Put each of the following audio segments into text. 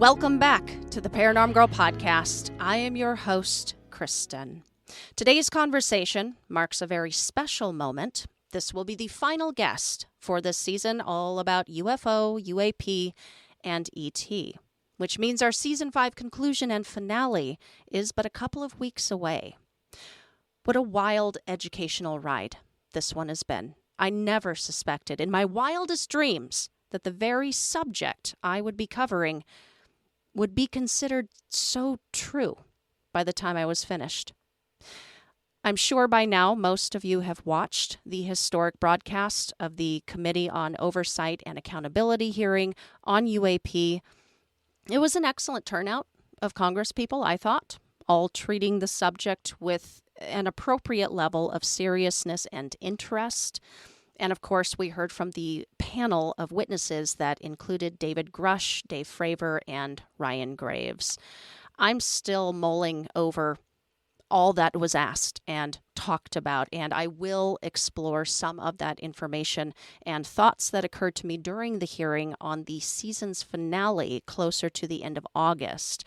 Welcome back to the Paranorm Girl podcast. I am your host, Kristen. Today's conversation marks a very special moment. This will be the final guest for this season, all about UFO, UAP, and ET, which means our Season 5 conclusion and finale is but a couple of weeks away. What a wild educational ride this one has been. I never suspected in my wildest dreams that the very subject I would be covering would be considered so true by the time I was finished. I'm sure by now most of you have watched the historic broadcast of the Committee on Oversight and Accountability hearing on UAP. It was an excellent turnout of Congresspeople, I thought, all treating the subject with an appropriate level of seriousness and interest. And of course, we heard from the panel of witnesses that included David Grush, Dave Fravor, and Ryan Graves. I'm still mulling over all that was asked and talked about, and I will explore some of that information and thoughts that occurred to me during the hearing on the season's finale closer to the end of August.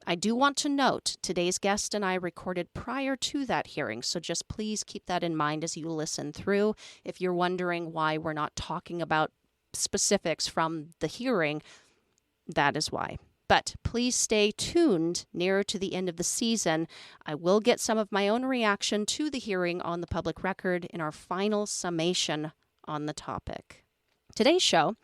I do want to note today's guest and I recorded prior to that hearing, so just please keep that in mind as you listen through. If you're wondering why we're not talking about specifics from the hearing, that is why. But please stay tuned nearer to the end of the season. I will get some of my own reaction to the hearing on the public record in our final summation on the topic. Today's show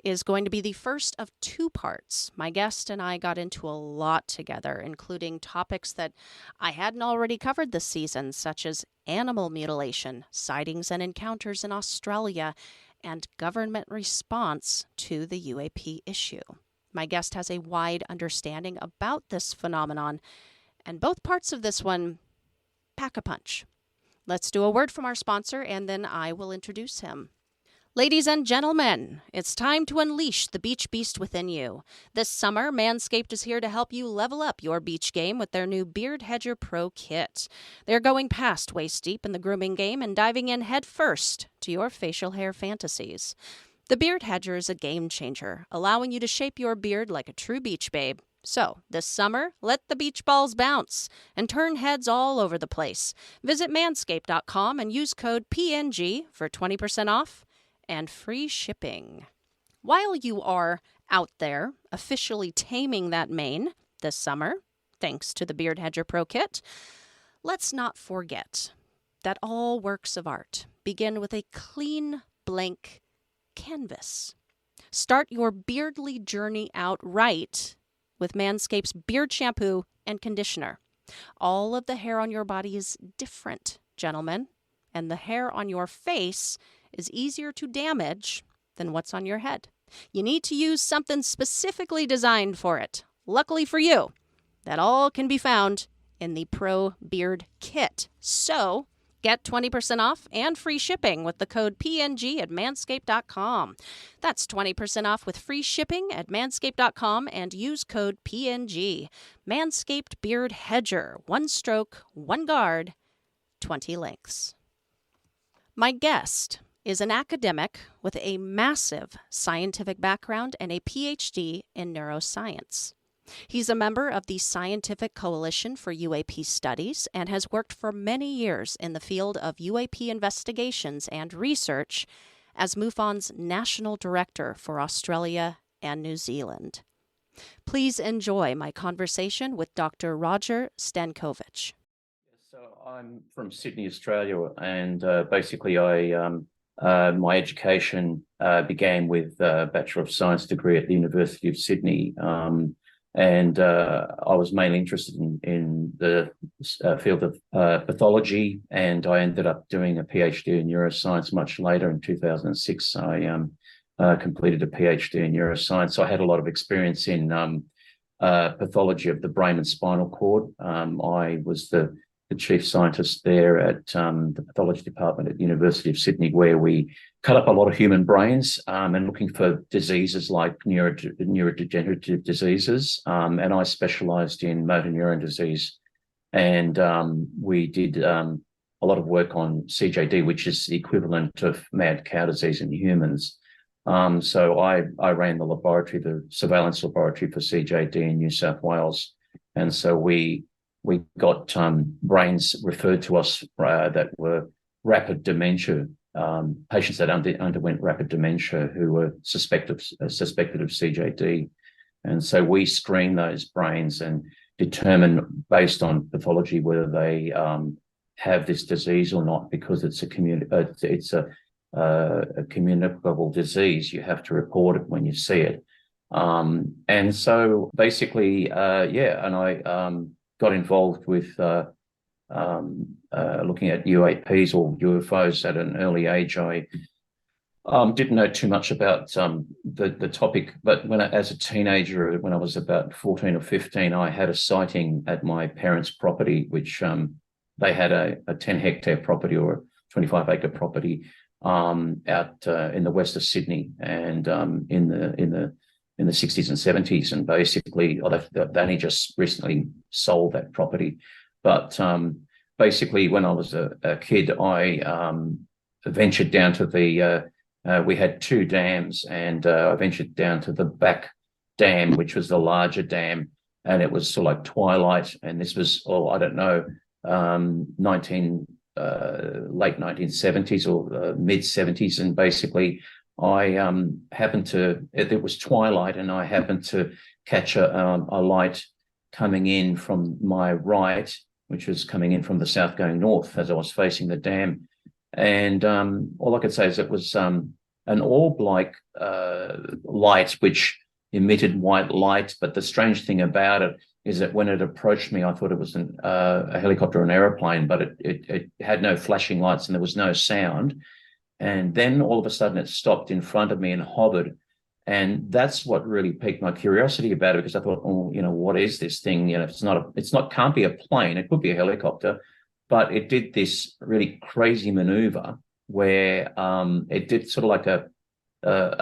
is going to be the first of two parts. My guest and I got into a lot together, including topics that I hadn't already covered this season, such as animal mutilation, sightings and encounters in Australia, and government response to the UAP issue. My guest has a wide understanding about this phenomenon, and both parts of this one pack a punch. Let's do a word from our sponsor, and then I will introduce him. Ladies and gentlemen, it's time to unleash the beach beast within you. This summer, Manscaped is here to help you level up your beach game with their new Beard Hedger Pro Kit. They're going past waist deep in the grooming game and diving in head first to your facial hair fantasies. The Beard Hedger is a game changer, allowing you to shape your beard like a true beach babe. So, this summer, let the beach balls bounce and turn heads all over the place. Visit manscaped.com and use code PNG for 20% off and free shipping. While you are out there officially taming that mane this summer, thanks to the Beard Hedger Pro Kit, let's not forget that all works of art begin with a clean, blank canvas. Start your beardly journey out right with Manscaped's beard shampoo and conditioner. All of the hair on your body is different, gentlemen, and the hair on your face is easier to damage than what's on your head. You need to use something specifically designed for it. Luckily for you, that all can be found in the Pro Beard Kit. So, get 20% off and free shipping with the code PNG at manscaped.com. That's 20% off with free shipping at manscaped.com and use code PNG. Manscaped Beard Hedger. One stroke, one guard, 20 lengths. My guest is an academic with a massive scientific background and a PhD in neuroscience. He's a member of the Scientific Coalition for UAP Studies and has worked for many years in the field of UAP investigations and research as MUFON's National Director for Australia and New Zealand. Please enjoy my conversation with Dr. Roger Stankovic. So I'm from Sydney, Australia, and basically my education began with a Bachelor of Science degree at the University of Sydney. And I was mainly interested in the field of pathology, and I ended up doing a PhD in neuroscience much later. In 2006, I completed a PhD in neuroscience. So I had a lot of experience in pathology of the brain and spinal cord. I was the chief scientist there at the pathology department at the University of Sydney, where we cut up a lot of human brains and looking for diseases like neurodegenerative diseases. And I specialized in motor neuron disease. And we did a lot of work on CJD, which is the equivalent of mad cow disease in humans. So I ran the laboratory, the surveillance laboratory for CJD in New South Wales, and so we got brains referred to us that were rapid dementia patients that underwent rapid dementia who were suspected of CJD, and so we screened those brains and determine based on pathology whether they have this disease or not, because it's a communicable disease. You have to report it when you see it. And so basically, and I got involved with looking at UAPs or UFOs at an early age. I didn't know too much about the topic, but as a teenager, when I was about 14 or 15, I had a sighting at my parents' property, which they had a 10-hectare property or a 25-acre property out in the west of Sydney, and in the 60s and 70s, and basically they only just recently sold that property. But basically, when I was a kid, I ventured down to we had two dams, and I ventured down to the back dam, which was the larger dam, and it was sort of like twilight, and this was, I don't know, late 1970s or mid 70s, and basically I it was twilight, and I happened to catch a light coming in from my right, which was coming in from the south going north as I was facing the dam. And all I could say is it was an orb-like light which emitted white light. But the strange thing about it is that when it approached me, I thought it was a helicopter or an aeroplane, but it had no flashing lights and there was no sound. And then all of a sudden it stopped in front of me and hovered. And that's what really piqued my curiosity about it, because I thought, what is this thing? Can't be a plane. It could be a helicopter, but it did this really crazy maneuver where it did sort of like a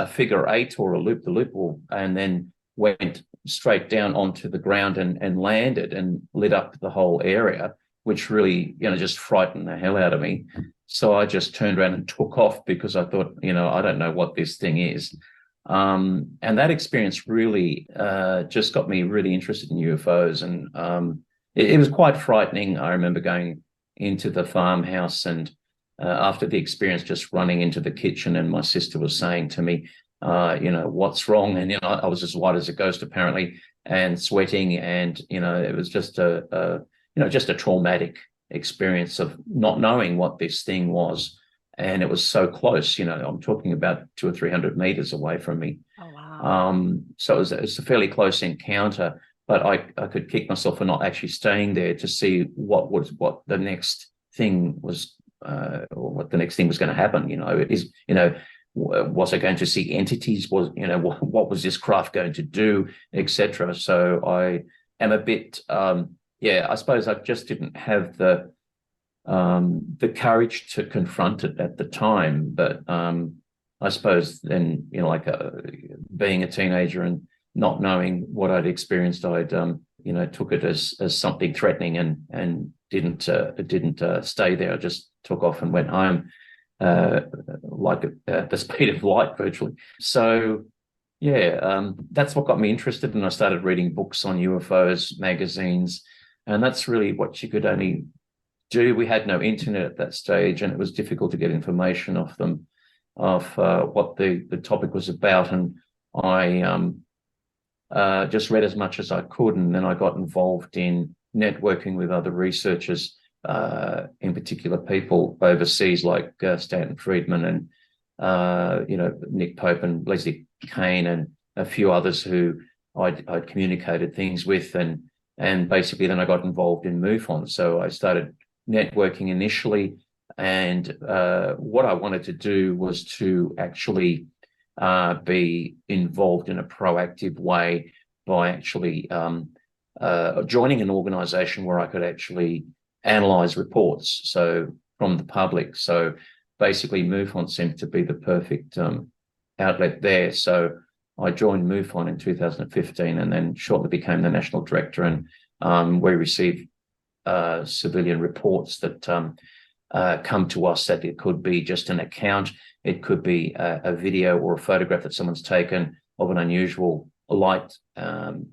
figure eight or a loop-the-loop, and then went straight down onto the ground and landed and lit up the whole area, which really, just frightened the hell out of me. So I just turned around and took off, because I thought, I don't know what this thing is. And that experience really just got me really interested in UFOs. And it was quite frightening. I remember going into the farmhouse, and after the experience, just running into the kitchen, and my sister was saying to me, what's wrong? And, I was as white as a ghost, apparently, and sweating. And, it was just just a traumatic experience of not knowing what this thing was. And it was so close, I'm talking about 200 or 300 meters away from me. Oh, wow. So it was a fairly close encounter, but I could kick myself for not actually staying there to see what the next thing was, or what the next thing was going to happen. Was I going to see entities? What was this craft going to do, etc. So I am a bit, I suppose I just didn't have the courage to confront it at the time. But I suppose then, being a teenager and not knowing what I'd experienced, I'd took it as something threatening, and didn't stay there. I just took off and went home, like at the speed of light, virtually. So that's what got me interested, and I started reading books on UFOs, magazines, and that's really what you could only do. We had no internet at that stage, and it was difficult to get information off them, of what the topic was about. And I just read as much as I could, and then I got involved in networking with other researchers, in particular people overseas like Stanton Friedman and Nick Pope and Leslie Kane and a few others who I'd communicated things with, and basically then I got involved in MUFON. So I started networking initially, and what I wanted to do was to actually be involved in a proactive way by actually joining an organization where I could actually analyze reports, so from the public. So basically MUFON seemed to be the perfect outlet there. So I joined MUFON in 2015, and then shortly became the national director, and we received civilian reports that come to us. That it could be just an account, it could be a video or a photograph that someone's taken of an unusual light, and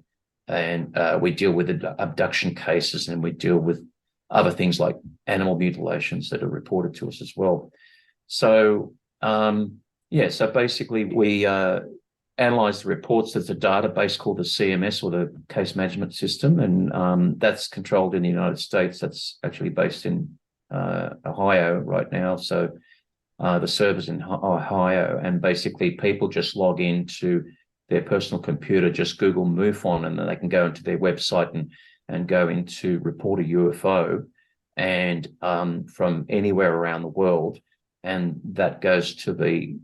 we deal with abduction cases, and we deal with other things like animal mutilations that are reported to us as well. So so basically we analyze the reports. There's a database called the CMS, or the Case Management System, and that's controlled in the United States. That's actually based in Ohio right now. So the server's in Ohio, and basically people just log into their personal computer, just Google MUFON, and then they can go into their website and go into report a UFO, and from anywhere around the world, and that goes to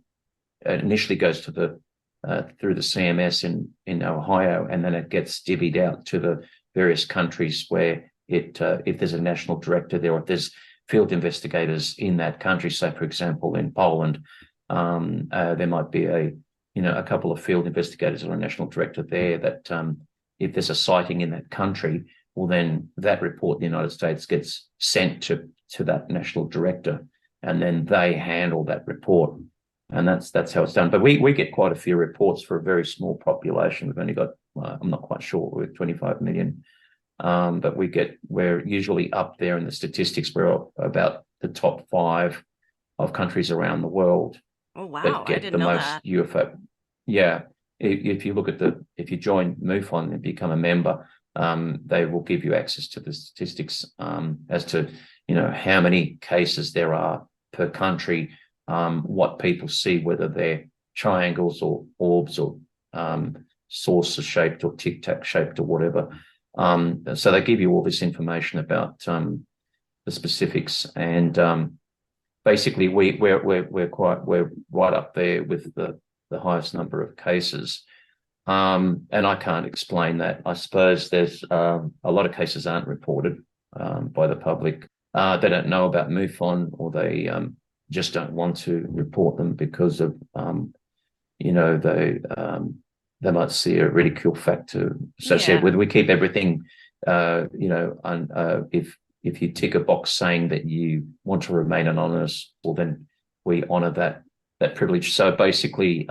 initially goes to the through the CMS in Ohio, and then it gets divvied out to the various countries where it if there's a national director there, or if there's field investigators in that country. So, for example, in Poland, there might be a couple of field investigators or a national director there that if there's a sighting in that country, well, then that report in the United States gets sent to that national director, and then they handle that report. And that's how it's done. But we get quite a few reports for a very small population. We've only got, I'm not quite sure, we're 25 million. But we're usually up there in the statistics. We're about the top 5 of countries around the world. Oh, wow. That get I didn't the know most that. UFO. Yeah. If you look at if you join MUFON and become a member, they will give you access to the statistics as to, how many cases there are per country, what people see, whether they're triangles or orbs or saucer shaped or tic tac shaped or whatever. So they give you all this information about the specifics, and basically we're right up there with the highest number of cases. And I can't explain that. I suppose there's a lot of cases aren't reported by the public. They don't know about MUFON, or they just don't want to report them because of they might see a ridicule factor associated with it. We keep everything, if you tick a box saying that you want to remain anonymous, well, then we honour that privilege. So basically,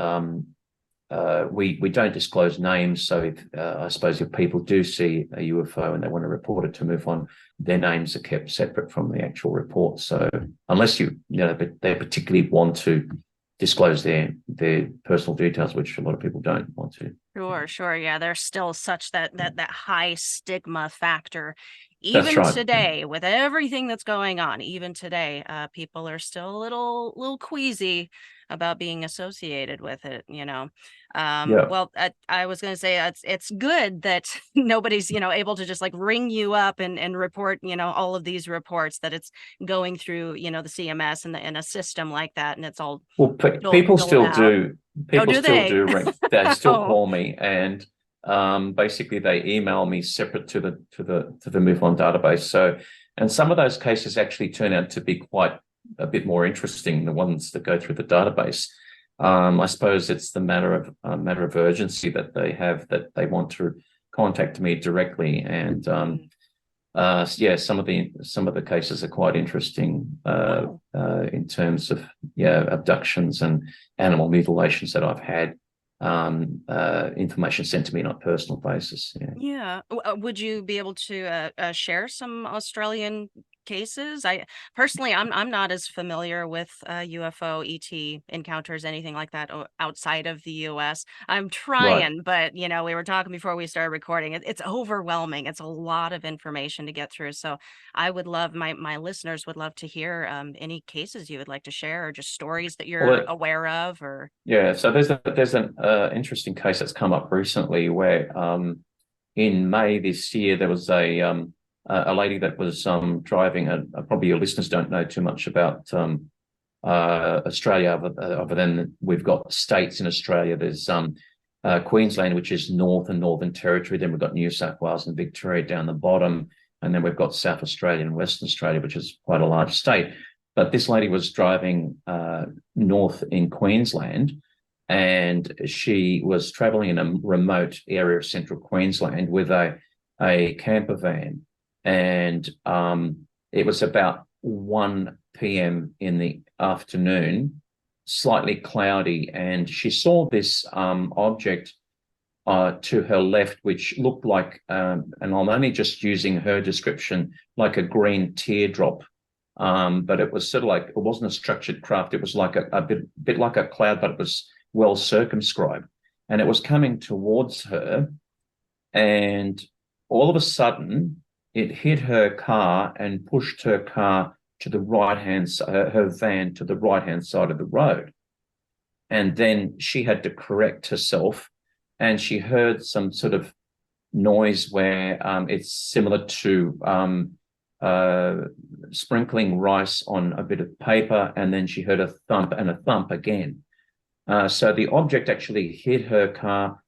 we don't disclose names. So if I suppose if people do see a UFO and they want to report it to MUFON, their names are kept separate from the actual report. So unless they particularly want to disclose their personal details, which a lot of people don't want to. Sure. Yeah, there's still such that high stigma factor. That's Even right. today, with everything that's going on, even today, people are still a little queasy about being associated with it, Well, I was going to say it's good that nobody's, able to just like ring you up and report, all of these reports, that it's going through, the CMS and in a system like that. And it's all, people still do. People still do ring. They still call me, and basically they email me separate to the MUFON database. So, and some of those cases actually turn out to be quite a bit more interesting, the ones that go through the database. I suppose it's the matter of urgency that they have, that they want to contact me directly, and some of the cases are quite interesting in terms of abductions and animal mutilations that I've had. Information sent to me on a personal basis. Would you be able to share some Australian cases? I'm not as familiar with UFO ET encounters, anything like that outside of the US. I'm trying, but we were talking before we started recording. It's overwhelming. It's a lot of information to get through. So I would love, my listeners would love to hear any cases you would like to share, or just stories that you're aware of. Or so there's an interesting case that's come up recently where in May this year there was a lady that was driving. Probably your listeners don't know too much about Australia, other than we've got states in Australia. There's Queensland, which is North and Northern Territory. Then we've got New South Wales and Victoria down the bottom. And then we've got South Australia and Western Australia, which is quite a large state. But this lady was driving north in Queensland, and she was travelling in a remote area of central Queensland with a camper van. And it was about 1 p.m. in the afternoon, slightly cloudy, and she saw this object to her left, which looked like, and I'm only just using her description, like a green teardrop. But it was sort of like, it wasn't a structured craft. It was like a bit like a cloud, but it was well circumscribed. And it was coming towards her. And all of a sudden, it hit her car and pushed her car to the right-hand side, her van to the right-hand side of the road. And then she had to correct herself, and she heard some sort of noise where it's similar to sprinkling rice on a bit of paper, and then she heard a thump and a thump again. So the object actually hit her car.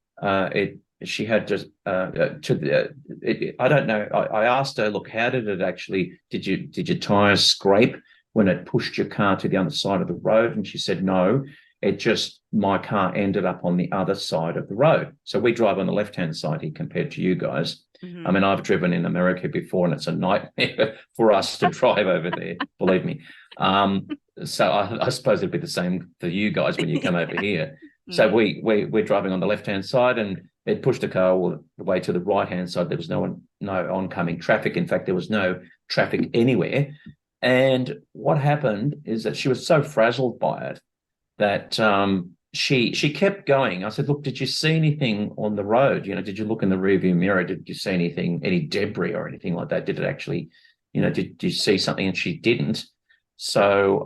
She had to I don't know. I asked her, look, how did it actually? Did your tires scrape when it pushed your car to the other side of the road? And she said, no. It just, my car ended up on the other side of the road. So we drive on the left-hand side here compared to you guys. Mm-hmm. I mean, I've driven in America before, and it's a nightmare for us to drive over there, believe me. So I suppose it'd be the same for you guys when you come over here. So we're driving on the left-hand side, and it pushed the car all the way to the right-hand side. There was no oncoming traffic. In fact, there was no traffic anywhere. And what happened is that she was so frazzled by it that she kept going. I said, look, did you see anything on the road? Did you look in the rearview mirror? Did you see anything, any debris or anything like that? Did it actually, did you see something? And she didn't. So,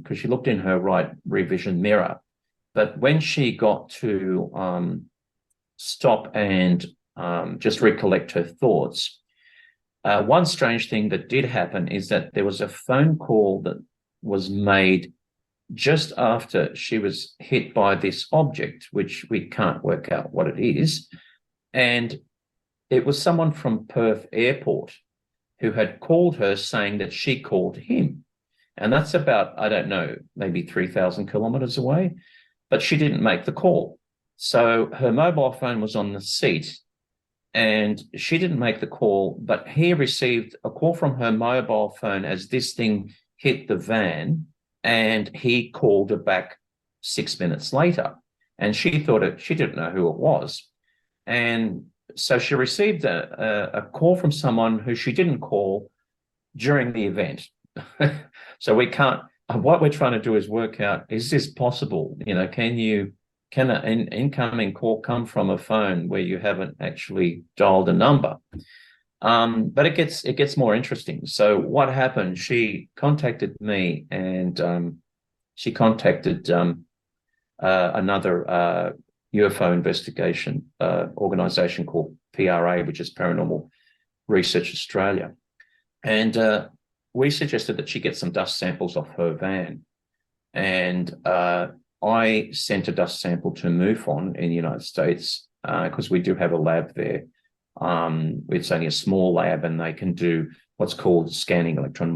because she looked in her right rear vision mirror. But when she got to stop and just recollect her thoughts, one strange thing that did happen is that there was a phone call that was made just after she was hit by this object, which we can't work out what it is. And it was someone from Perth Airport who had called her saying that she called him. And that's about, I don't know, maybe 3,000 kilometers away, but she didn't make the call. So her mobile phone was on the seat and she didn't make the call, but he received a call from her mobile phone as this thing hit the van, and he called her back 6 minutes later. And she thought she didn't know who it was. And so she received a call from someone who she didn't call during the event. So what we're trying to do is work out, is this possible? Can an incoming call come from a phone where you haven't actually dialed a number? But it gets more interesting. So what happened? She contacted me, and she contacted another UFO investigation organization called PRA, which is Paranormal Research Australia, and we suggested that she get some dust samples off her van, and I sent a dust sample to MUFON in the United States because we do have a lab there. It's only a small lab, and they can do what's called scanning electron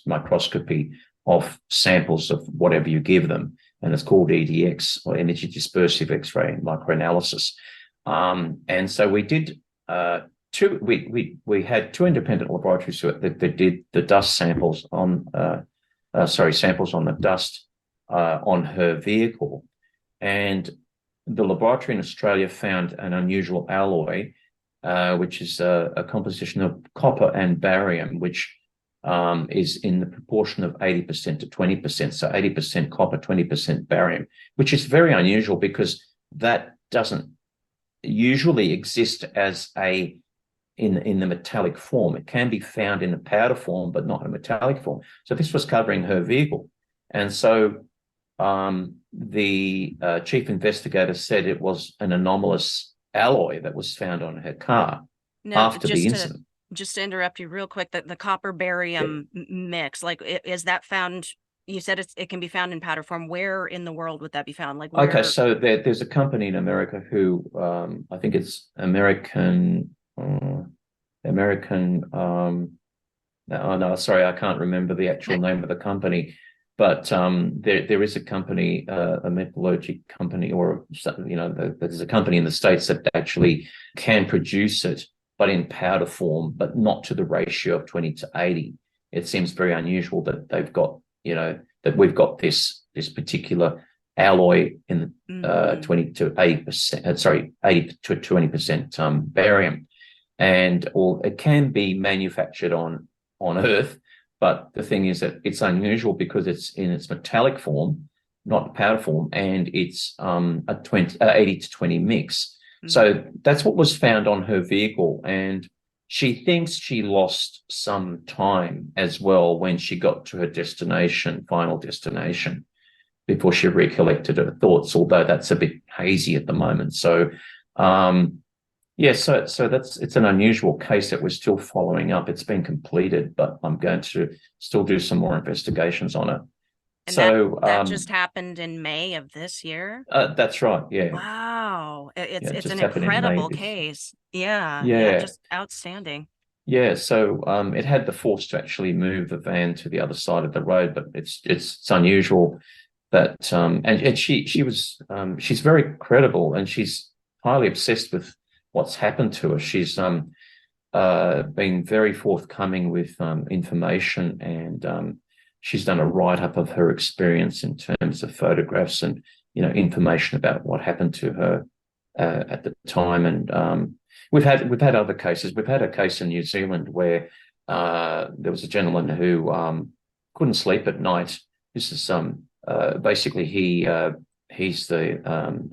microscopy of samples of whatever you give them, and it's called EDX, or energy dispersive X-ray microanalysis. And so we did we had two independent laboratories that did the dust samples on samples on the dust on her vehicle, and the laboratory in Australia found an unusual alloy, which is a composition of copper and barium, which is in the proportion of 80% to 20%. So 80% copper, 20% barium, which is very unusual because that doesn't usually exist as in the metallic form. It can be found in a powder form, but not in a metallic form. So this was covering her vehicle. And so the chief investigator said it was an anomalous alloy that was found on her car after the incident. Just to interrupt you real quick, the copper barium mix, like, is that found? You said it can be found in powder form. Where in the world would that be found? Like, where? Okay, so there's a company in America who I think it's American. Sorry, I can't remember the actual name of the company. But there is a company, a metallurgy company, or there's a company in the States that actually can produce it, but in powder form, but not to the ratio of 20 to 80. It seems very unusual that they've got that we've got this particular alloy in 20 to 80%, 80 to 20% barium, or it can be manufactured on Earth. But the thing is that it's unusual because it's in its metallic form, not powder form, and it's a 80 to 20 mix. So that's what was found on her vehicle, and she thinks she lost some time as well when she got to her final destination, before she recollected her thoughts, although that's a bit hazy at the moment. So, so it's an unusual case that we're still following up. It's been completed, but I'm going to still do some more investigations on it. And so that just happened in May of this year? That's right, yeah. Wow. It's just an happened in May incredible this- case. Yeah, Yeah. just outstanding. Yeah, so it had the force to actually move the van to the other side of the road, but it's unusual that and she's very credible, and she's highly obsessed with what's happened to her. She's been very forthcoming with information, and she's done a write-up of her experience in terms of photographs and information about what happened to her at the time. And we've had other cases. We've had a case in New Zealand where there was a gentleman who couldn't sleep at night. This is basically he's the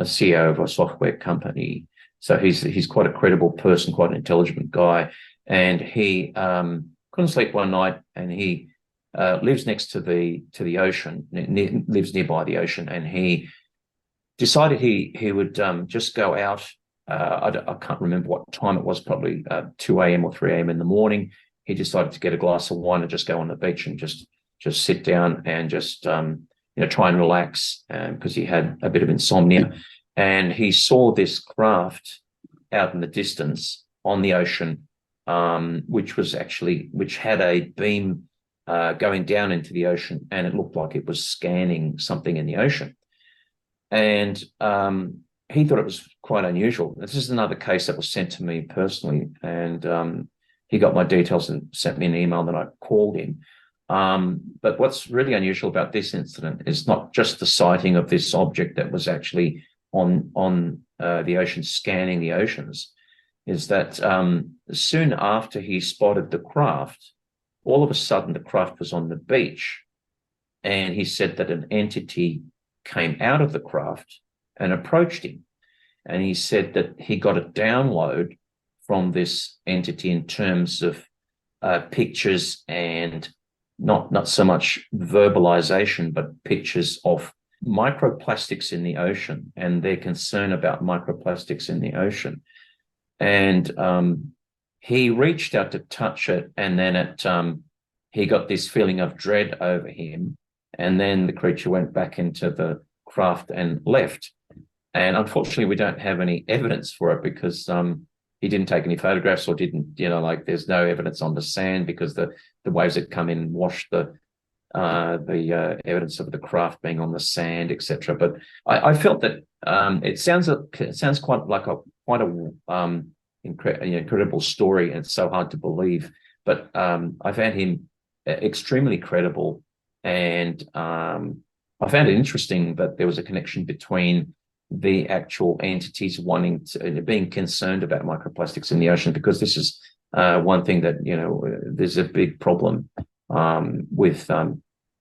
a CEO of a software company, so he's quite a credible person, quite an intelligent guy, and he couldn't sleep one night, and he lives next to the ocean, lives nearby the ocean, and he decided he would just go out. I can't remember what time it was, probably 2 a.m. or 3 a.m. in the morning. He decided to get a glass of wine and just go on the beach and just sit down and just try and relax, because he had a bit of insomnia. And he saw this craft out in the distance on the ocean, which had a beam going down into the ocean, and it looked like it was scanning something in the ocean. And he thought it was quite unusual. This is another case that was sent to me personally, and he got my details and sent me an email, and then I called him. But what's really unusual about this incident is not just the sighting of this object that was actually on the ocean, scanning the oceans, is that soon after he spotted the craft, all of a sudden the craft was on the beach, and he said that an entity came out of the craft and approached him. And he said that he got a download from this entity in terms of pictures, and not so much verbalization, but pictures of microplastics in the ocean, and their concern about microplastics in the ocean. And he reached out to touch it, and then he got this feeling of dread over him, and then the creature went back into the craft and left. And unfortunately, we don't have any evidence for it, because he didn't take any photographs, or didn't, there's no evidence on the sand, because the waves that come in washed the evidence of the craft being on the sand, etc. But I felt that it sounds quite an incredible story, and it's so hard to believe. But I found him extremely credible, and I found it interesting that there was a connection between the actual entities being concerned about microplastics in the ocean, because this is one thing that there's a big problem with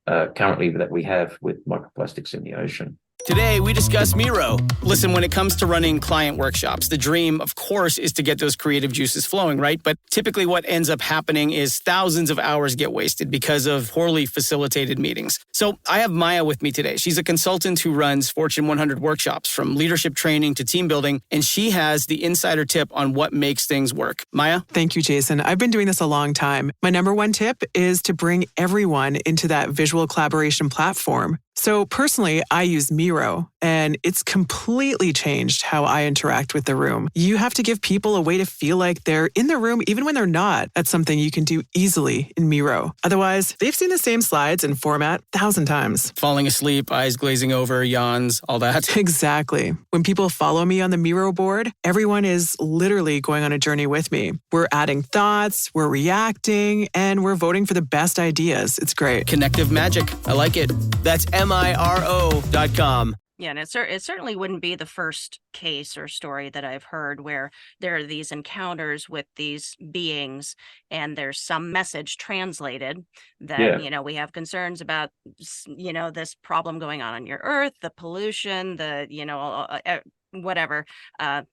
currently that we have with microplastics in the ocean. Today, we discuss Miro. Listen, when it comes to running client workshops, the dream, of course, is to get those creative juices flowing, right? But typically what ends up happening is thousands of hours get wasted because of poorly facilitated meetings. So I have Maya with me today. She's a consultant who runs Fortune 100 workshops, from leadership training to team building, and she has the insider tip on what makes things work. Maya? Thank you, Jason. I've been doing this a long time. My number one tip is to bring everyone into that visual collaboration platform. So personally, I use Miro, and it's completely changed how I interact with the room. You have to give people a way to feel like they're in the room even when they're not. That's something you can do easily in Miro. Otherwise, they've seen the same slides and format 1,000 times. Falling asleep, eyes glazing over, yawns, all that. Exactly. When people follow me on the Miro board, everyone is literally going on a journey with me. We're adding thoughts, we're reacting, and we're voting for the best ideas. It's great. Connective magic. I like it. That's MIRO.com. Yeah, and it certainly wouldn't be the first case or story that I've heard where there are these encounters with these beings and there's some message translated that, we have concerns about, this problem going on your Earth, the pollution, the, whatever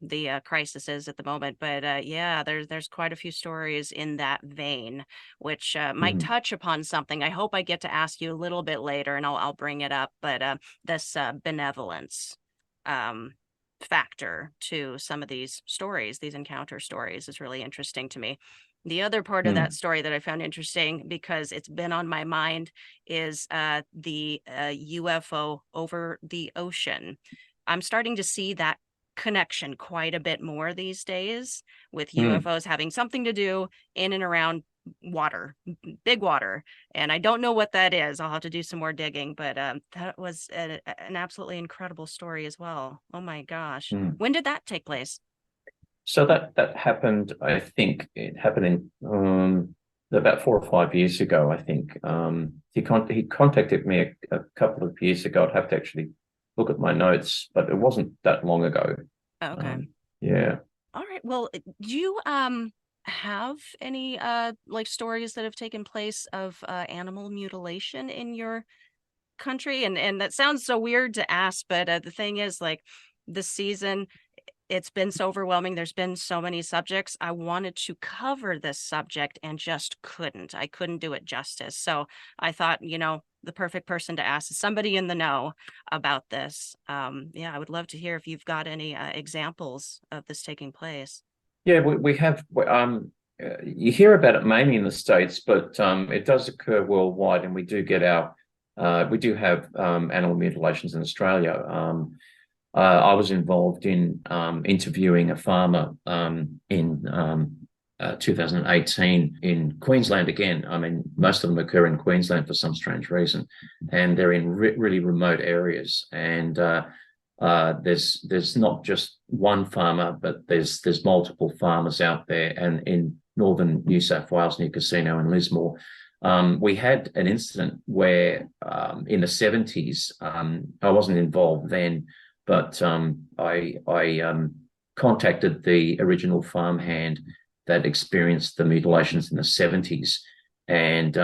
the crisis is at the moment. But there's quite a few stories in that vein, which might touch upon something I hope I get to ask you a little bit later, and I'll bring it up. But this benevolence factor to some of these stories, these encounter stories, is really interesting to me. The other part of that story that I found interesting, because it's been on my mind, is the UFO over the ocean. I'm starting to see that connection quite a bit more these days, with UFOs having something to do in and around water, big water. And I don't know what that is. I'll have to do some more digging, but that was an absolutely incredible story as well. Oh my gosh. When did that take place? So that happened, I think it happened in about 4 or 5 years ago, I think. He contacted me a couple of years ago. I'd have to actually look at my notes, but it wasn't that long ago. Okay. Yeah. All right. Well, do you have any stories that have taken place of animal mutilation in your country? And that sounds so weird to ask, but the thing is, this season, it's been so overwhelming. There's been so many subjects. I wanted to cover this subject and just couldn't. I couldn't do it justice. So I thought, the perfect person to ask is somebody in the know about this. I would love to hear if you've got any examples of this taking place. Yeah, we have. You hear about it mainly in the States, but it does occur worldwide, and we do get we do have animal mutilations in Australia. I was involved in interviewing a farmer in 2018 in Queensland again. I mean, most of them occur in Queensland for some strange reason, and they're in really remote areas. And there's not just one farmer, but there's multiple farmers out there. And in northern New South Wales, near Casino and Lismore, we had an incident where in the 70s, I wasn't involved then, but I contacted the original farmhand that experienced the mutilations in the 70s, and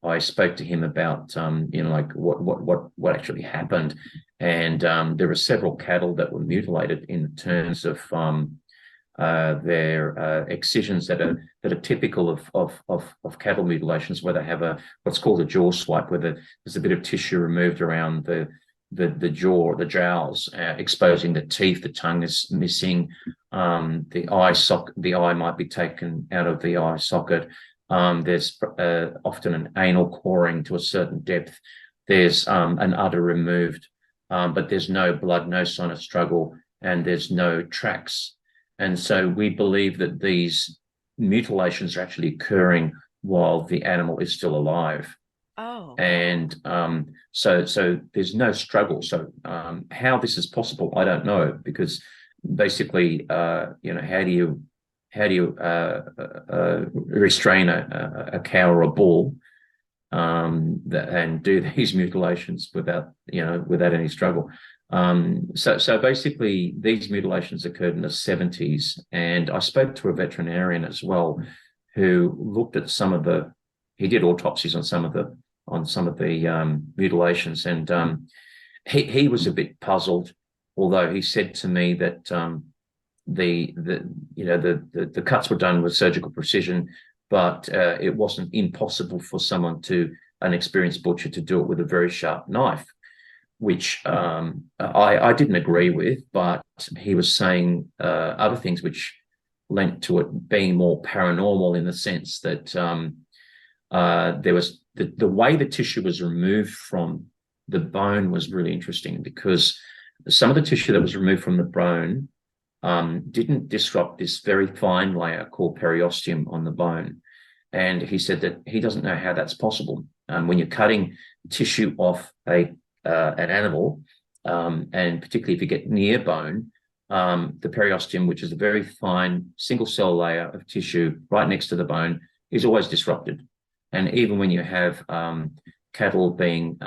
I spoke to him about what actually happened, and there were several cattle that were mutilated in terms of their excisions that are typical of cattle mutilations, where they have what's called a jaw swipe, where there's a bit of tissue removed around the jaw, the jowls, exposing the teeth. The tongue is missing. The eye might be taken out of the eye socket. There's often an anal coring to a certain depth. There's an udder removed, but there's no blood, no sign of struggle, and there's no tracks. And so we believe that these mutilations are actually occurring while the animal is still alive. Oh. And so there's no struggle. So how this is possible, I don't know, because basically, how do you restrain a cow or a bull and do these mutilations without any struggle? So basically, these mutilations occurred in the 70s, and I spoke to a veterinarian as well, who looked at he did autopsies on some of the mutilations, and he was a bit puzzled, although he said to me that the cuts were done with surgical precision, but it wasn't impossible for an experienced butcher to do it with a very sharp knife, which I didn't agree with, but he was saying other things which lent to it being more paranormal, in the sense that there was the way the tissue was removed from the bone was really interesting, because some of the tissue that was removed from the bone didn't disrupt this very fine layer called periosteum on the bone. And he said that he doesn't know how that's possible. When you're cutting tissue off an animal, and particularly if you get near bone, the periosteum, which is a very fine single cell layer of tissue right next to the bone, is always disrupted. And even when you have cattle being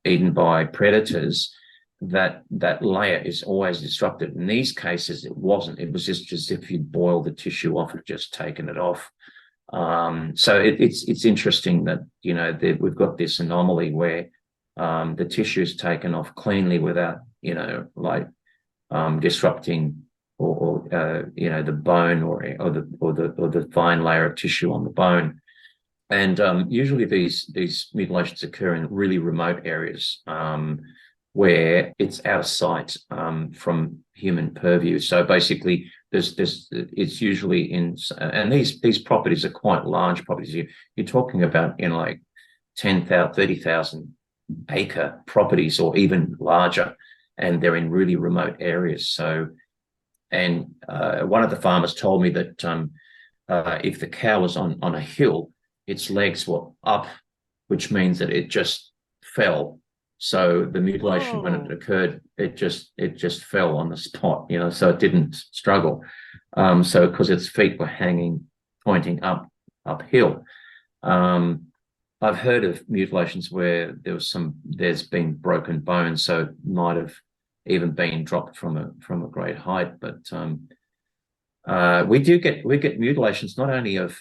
eaten by predators, that layer is always disrupted. In these cases, it wasn't. It was just as if you'd boiled the tissue off and just taken it off. So it's interesting that, you know, that we've got this anomaly where the tissue is taken off cleanly without, you know, like disrupting or you know, the bone or the fine layer of tissue on the bone. And usually these mutilations occur in really remote areas where it's out of sight from human purview. So basically, it's usually in, and these properties are quite large properties. You're talking about, you know, like 10,000, 30,000 acre properties or even larger, and they're in really remote areas. So, and one of the farmers told me that if the cow was on a hill, its legs were up, which means that it just fell. So the mutilation, when it occurred, it just fell on the spot, you know, so it didn't struggle. So because its feet were hanging, pointing uphill. I've heard of mutilations where there's been broken bones, so it might have even been dropped from a great height. But we get mutilations not only of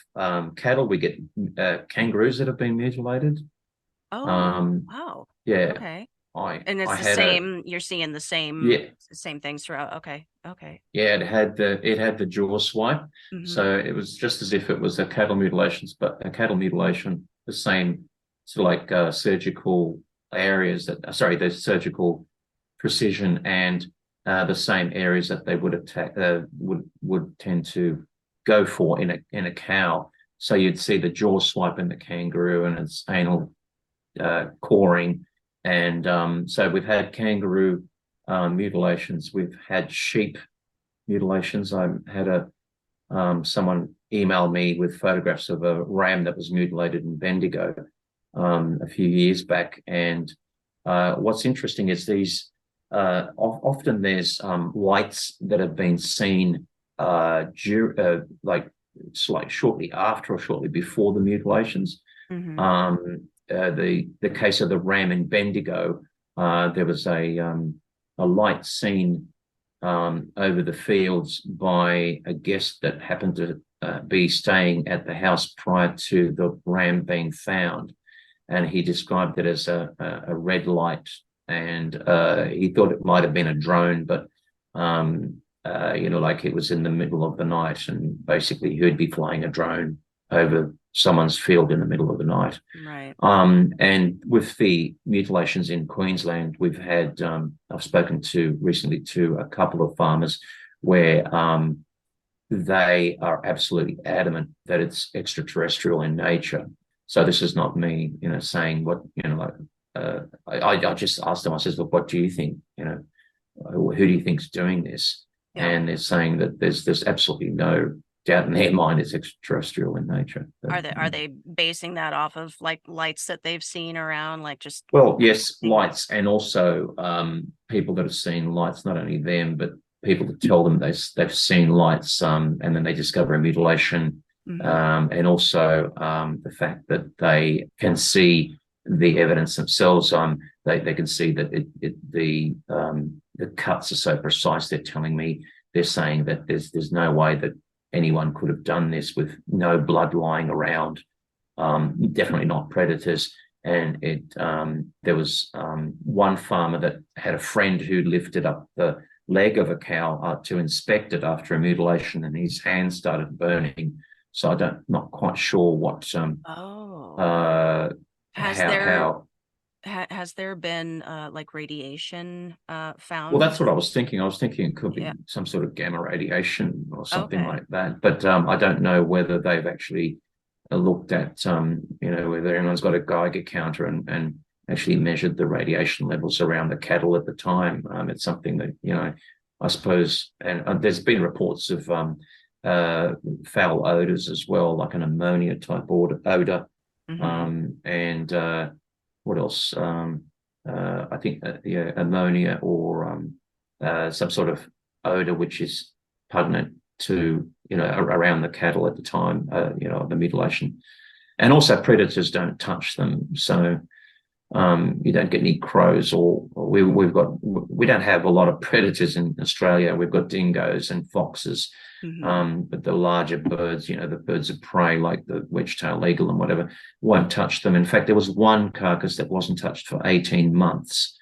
cattle, we get kangaroos that have been mutilated. Oh, wow. Yeah. Okay. And it's the same. You're seeing the same things throughout. Okay. Yeah, it had the jaw swipe, so it was just as if it was a cattle mutilation, but a cattle mutilation, the same sort of like surgical areas the surgical precision and the same areas that they would attack would tend to go for in a cow. So you'd see the jaw swipe in the kangaroo and its anal coring. And so we've had kangaroo mutilations. We've had sheep mutilations. I had someone email me with photographs of a ram that was mutilated in Bendigo a few years back. And what's interesting is these often there's lights that have been seen like shortly after or shortly before the mutilations. The case of the ram in Bendigo, there was a light seen over the fields by a guest that happened to be staying at the house prior to the ram being found, and he described it as a red light, and he thought it might have been a drone, but you know, like it was in the middle of the night, and basically who'd be flying a drone over someone's field in the middle of the night. Right. And with the mutilations in Queensland, we've had, I've spoken recently to a couple of farmers where they are absolutely adamant that it's extraterrestrial in nature. So this is not me, you know, saying what, you know, like, I just asked them, I says, look, what do you think? You know, who do you think's doing this? Yeah. And they're saying that there's absolutely no doubt in their mind it's extraterrestrial in nature. Are they basing that off of like lights that they've seen around, like just? Well, yes, lights, and also people that have seen lights. Not only them, but people that tell them they've seen lights, and then they discover a mutilation, and also the fact that they can see the evidence themselves. They can see that the cuts are so precise. They're saying that there's no way that anyone could have done this with no blood lying around, definitely not predators. And there was one farmer that had a friend who lifted up the leg of a cow to inspect it after a mutilation, and his hands started burning. So not quite sure what has there been like radiation found? Well, that's what I was thinking. I was thinking it could be some sort of gamma radiation or something like that. But I don't know whether they've actually looked at, you know, whether anyone's got a Geiger counter and actually measured the radiation levels around the cattle at the time. It's something that, I suppose, and there's been reports of foul odors as well, like an ammonia type odor. And what else? I think ammonia or some sort of odor which is pungent to around the cattle at the time, the mutilation. And also predators don't touch them, so you don't get any crows, or we don't have a lot of predators in Australia. We've got dingoes and foxes, but the larger birds, the birds of prey like the wedge-tailed eagle and whatever, won't touch them. In fact, there was one carcass that wasn't touched for 18 months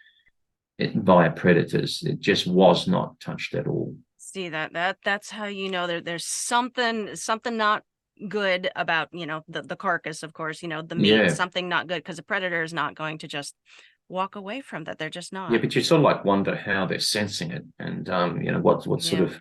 by predators. It just was not touched at all. See, that's how there's something not good about the carcass, of course, the meat, something not good, because a predator is not going to just walk away from that. They're just not. Yeah, but you sort of like wonder how they're sensing it, and what sort of,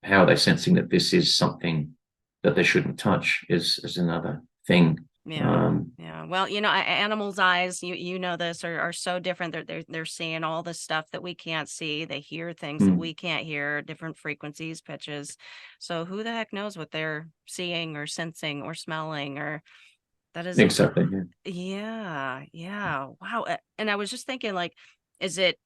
how are they sensing that this is something that they shouldn't touch is another thing. Well, animals' eyes, you know this, are so different. They're seeing all the stuff that we can't see. They hear things that we can't hear, different frequencies, pitches. So who the heck knows what they're seeing or sensing or smelling, or that is exactly. Yeah. Wow. And I was just thinking, like, is it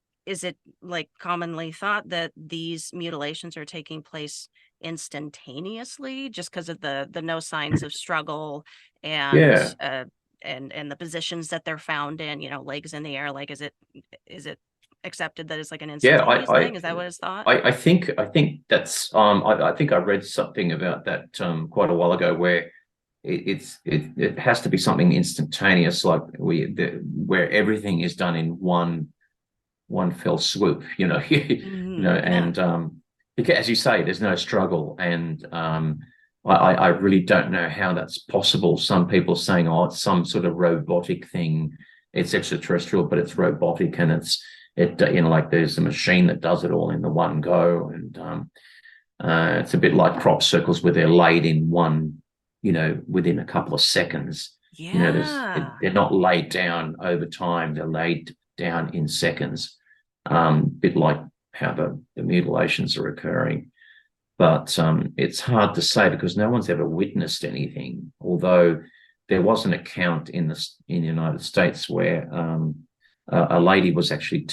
like commonly thought that these mutilations are taking place instantaneously just because of the no signs of struggle and the positions that they're found in, legs in the air? Like, is it accepted that it's like an instantaneous thing? Is that what it's thought? I think that's I think I read something about that quite a while ago, where it has to be something instantaneous, like where everything is done in one fell swoop, and because, as you say, there's no struggle, and I really don't know how that's possible. Some people are saying, it's some sort of robotic thing. It's extraterrestrial, but it's robotic, and like there's a machine that does it all in the one go, and it's a bit like crop circles where they're laid in one, within a couple of seconds. They're not laid down over time. They're laid down in seconds, bit like how the mutilations are occurring. But it's hard to say because no one's ever witnessed anything, although there was an account in the United States where a lady was actually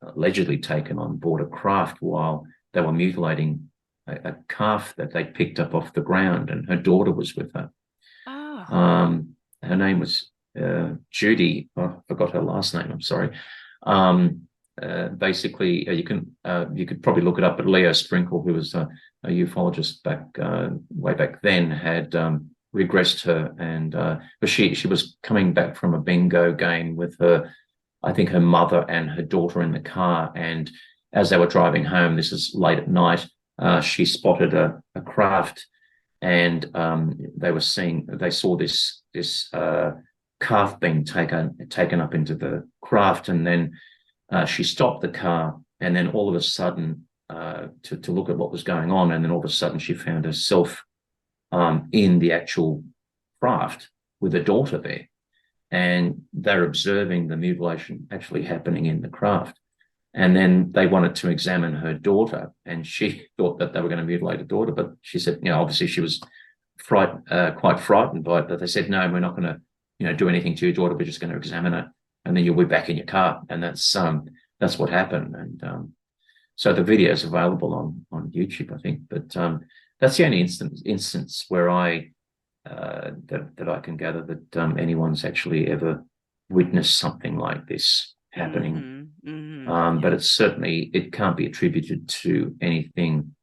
allegedly taken on board a craft while they were mutilating a calf that they picked up off the ground, and her daughter was with her. Her name was Judy. I forgot her last name. I'm sorry. Basically, you could probably look it up. But Leo Sprinkle, who was a ufologist way back then, had regressed her, and but she was coming back from a bingo game with I think her mother and her daughter in the car. And as they were driving home, this is late at night, she spotted a craft, and they saw this calf being taken up into the craft, and then she stopped the car, and then all of a sudden to look at what was going on, and then all of a sudden she found herself in the actual craft with her daughter there, and they're observing the mutilation actually happening in the craft. And then they wanted to examine her daughter, and she thought that they were going to mutilate her daughter, but she said, obviously she was quite frightened by it, but they said, no, we're not going to do anything to your daughter. We're just going to examine her, and then you'll be back in your car. And that's what happened. And so the video is available on YouTube, I think. But that's the only instance where that I can gather that anyone's actually ever witnessed something like this happening. But it can't be attributed to anything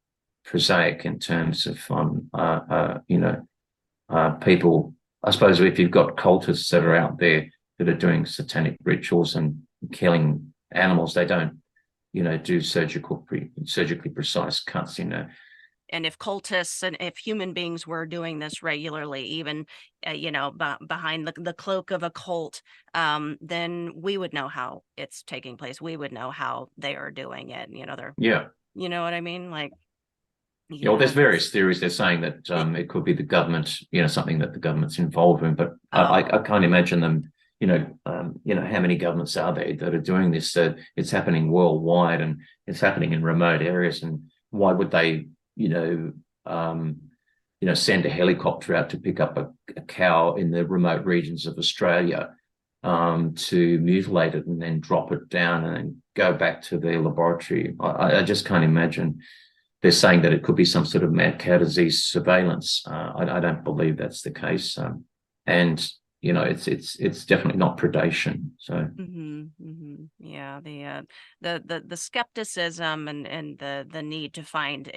prosaic in terms of people. I suppose if you've got cultists that are out there that are doing satanic rituals and killing animals, they don't do surgically precise cuts. And if cultists and if human beings were doing this regularly, even, behind the cloak of a cult, then we would know how it's taking place. We would know how they are doing it. You know what I mean? Like, well, there's various theories. They're saying that it could be the government, something that the government's involved in, but I can't imagine them, how many governments are there that are doing this? It's happening worldwide, and it's happening in remote areas. And why would they, send a helicopter out to pick up a cow in the remote regions of Australia to mutilate it and then drop it down and then go back to their laboratory? I just can't imagine. They're saying that it could be some sort of mad cow disease surveillance. I don't believe that's the case. And it's definitely not predation. So yeah, the skepticism and the need to find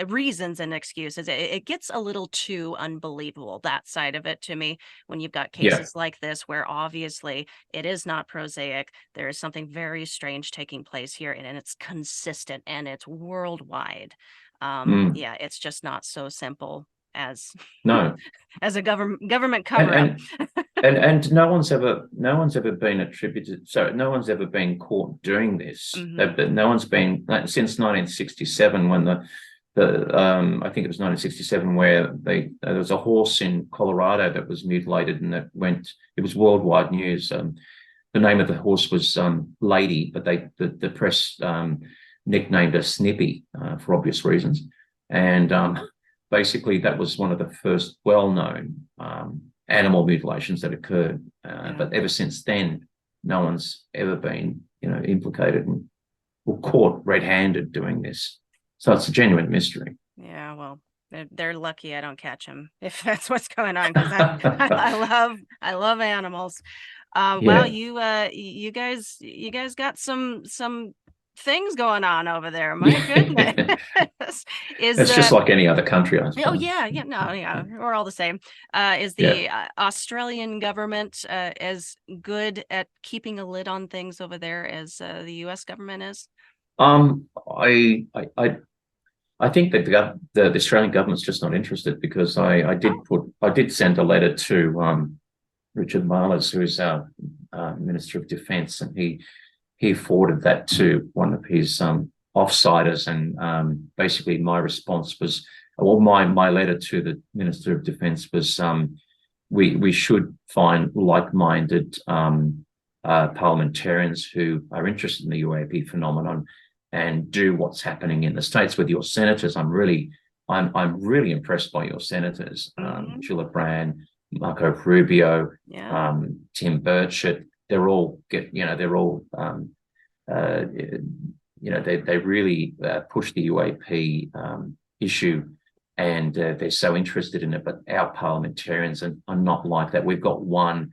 reasons and excuses, it gets a little too unbelievable, that side of it, to me, when you've got cases like this where obviously it is not prosaic. There is something very strange taking place here, and it's consistent and it's worldwide. Yeah, it's just not so simple as as a government cover up. And no one's ever been attributed. So no one's ever been caught doing this. But no one's been since 1967, when I think it was 1967, where there was a horse in Colorado that was mutilated, and it was worldwide news. The name of the horse was Lady, but the press nicknamed her Snippy for obvious reasons. And basically, that was one of the first well-known animal mutilations that occurred. But ever since then, no one's ever been, implicated or caught red-handed doing this. So it's a genuine mystery. Yeah, well, they're lucky I don't catch them if that's what's going on, because I love animals. Wow, you guys got some things going on over there. My goodness. It's just like any other country, I suppose. Oh yeah, we're all the same. Is the Australian government as good at keeping a lid on things over there as the US government is? I think that the Australian government's just not interested, because I did send a letter to Richard Marles, who is our Minister of Defence, and he forwarded that to one of his offsiders, and basically my response was, my letter to the Minister of Defence was, we should find like-minded parliamentarians who are interested in the UAP phenomenon and do what's happening in the States with your senators. I'm really impressed by your senators, Gillibrand, Marco Rubio, Tim Burchett. They really push the UAP issue, and they're so interested in it. But our parliamentarians are not like that. We've got one,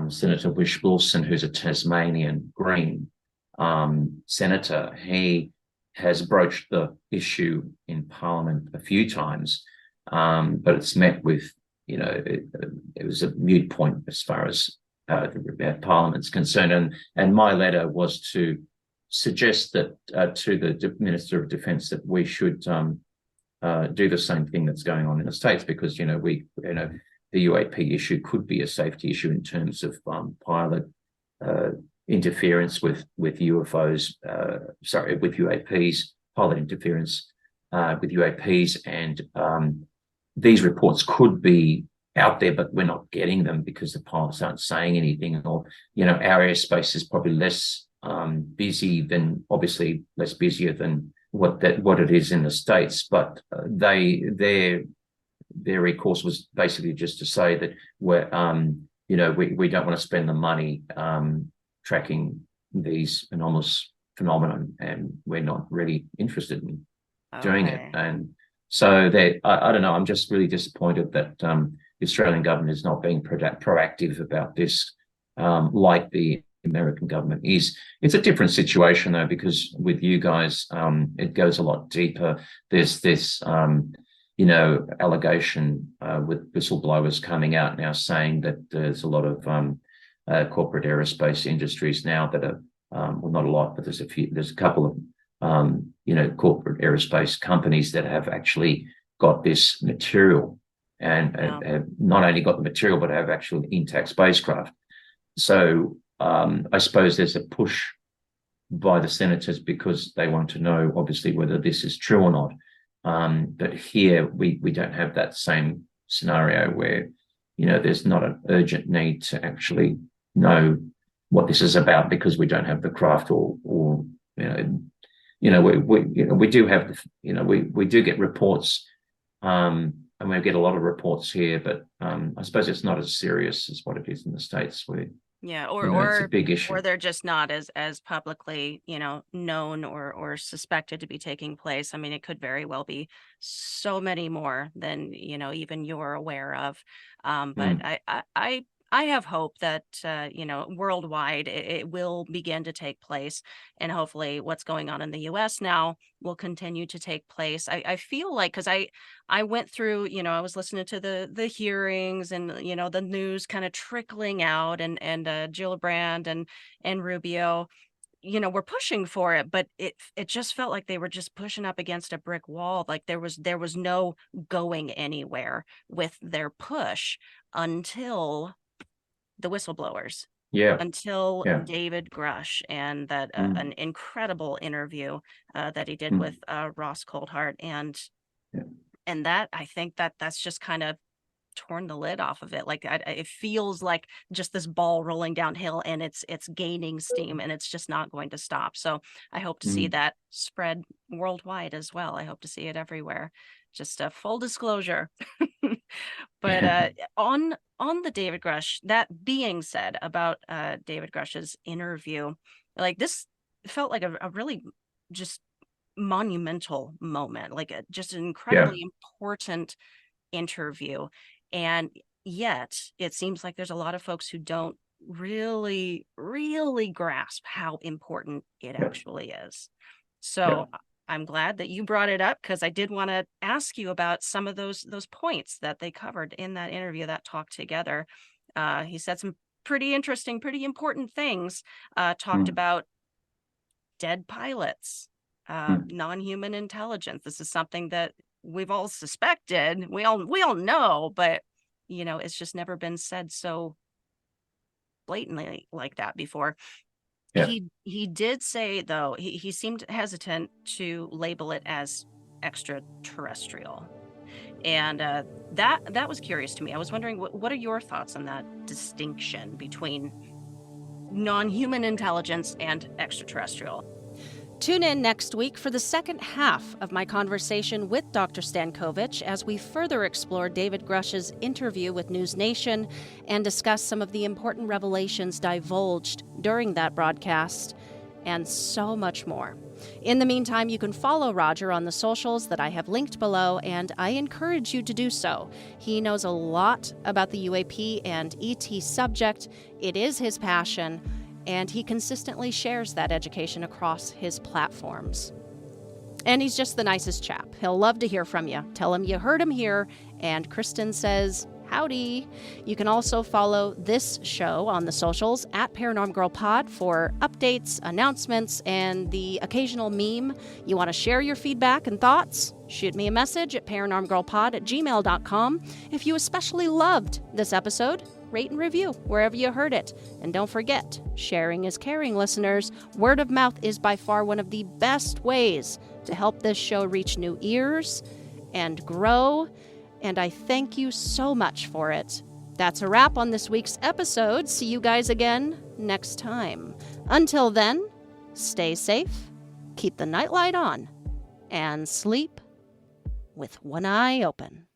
Senator Wish-Wilson, who's a Tasmanian Green senator. He has broached the issue in Parliament a few times, but it's met with, it was a moot point as far as Parliament's concerned. And my letter was to suggest that to the Minister of Defence that we should do the same thing that's going on in the States, because the UAP issue could be a safety issue in terms of pilot interference with UFOs. With UAPs, pilot interference with UAPs, and these reports could be out there, but we're not getting them because the pilots aren't saying anything, or our airspace is probably less busier than what it is in the States. But their recourse was basically just to say that we don't want to spend the money tracking these anomalous phenomenon, and we're not really interested in doing it. And so I don't know. I'm just really disappointed that the Australian government is not being proactive about this, like the American government is. It's a different situation though, because with you guys, it goes a lot deeper. There's this, allegation with whistleblowers coming out now saying that there's a lot of corporate aerospace industries now that are, well, not a lot, but there's a couple of, corporate aerospace companies that have actually got this material, and have not only got the material, but have actually intact spacecraft. So I suppose there's a push by the senators because they want to know, obviously, whether this is true or not. But here we don't have that same scenario where, there's not an urgent need to actually know what this is about because we don't have the craft or we do have we do get reports, and we get a lot of reports here, but I suppose it's not as serious as what it is in the States, where it's a big issue, or they're just not as publicly known or suspected to be taking place. I mean, it could very well be so many more than even you're aware of. But I have hope that worldwide it will begin to take place, and hopefully what's going on in the US now will continue to take place. I feel like, because I went through, I was listening to the hearings and the news kind of trickling out, and Gillibrand and Rubio were pushing for it, but it just felt like they were just pushing up against a brick wall. Like there was no going anywhere with their push until the whistleblowers, until David Grush and that an incredible interview that he did with Ross Coldhart, and that I think that's just kind of torn the lid off of it. Like it feels like just this ball rolling downhill, and it's gaining steam, and it's just not going to stop. So I hope to see that spread worldwide as well. I hope to see it everywhere. Just a full disclosure. But on the David Grush, that being said about David Grush's interview, like this felt like a really just monumental moment, like just an incredibly important interview. And yet it seems like there's a lot of folks who don't really grasp how important it actually is. So I'm glad that you brought it up, because I did want to ask you about some of those points that they covered in that interview, that talk together. He said some pretty interesting, pretty important things, talked about dead pilots, non-human intelligence. This is something that we've all suspected. We all know, but it's just never been said so blatantly like that before. He did say, though, he seemed hesitant to label it as extraterrestrial, and that was curious to me. I was wondering, what are your thoughts on that distinction between non-human intelligence and extraterrestrial? Tune in next week for the second half of my conversation with Dr. Stankovic as we further explore David Grush's interview with News Nation and discuss some of the important revelations divulged during that broadcast, and so much more. In the meantime, you can follow Roger on the socials that I have linked below, and I encourage you to do so. He knows a lot about the UAP and ET subject. It is his passion, and he consistently shares that education across his platforms. And he's just the nicest chap. He'll love to hear from you. Tell him you heard him here, and Kristen says howdy. You can also follow this show on the socials at Paranorm Girl Pod for updates, announcements, and the occasional meme. You want to share your feedback and thoughts? Shoot me a message at paranormgirlpod@gmail.com. If you especially loved this episode, rate and review wherever you heard it. And don't forget, sharing is caring, listeners. Word of mouth is by far one of the best ways to help this show reach new ears and grow. And I thank you so much for it. That's a wrap on this week's episode. See you guys again next time. Until then, stay safe, keep the nightlight on, and sleep with one eye open.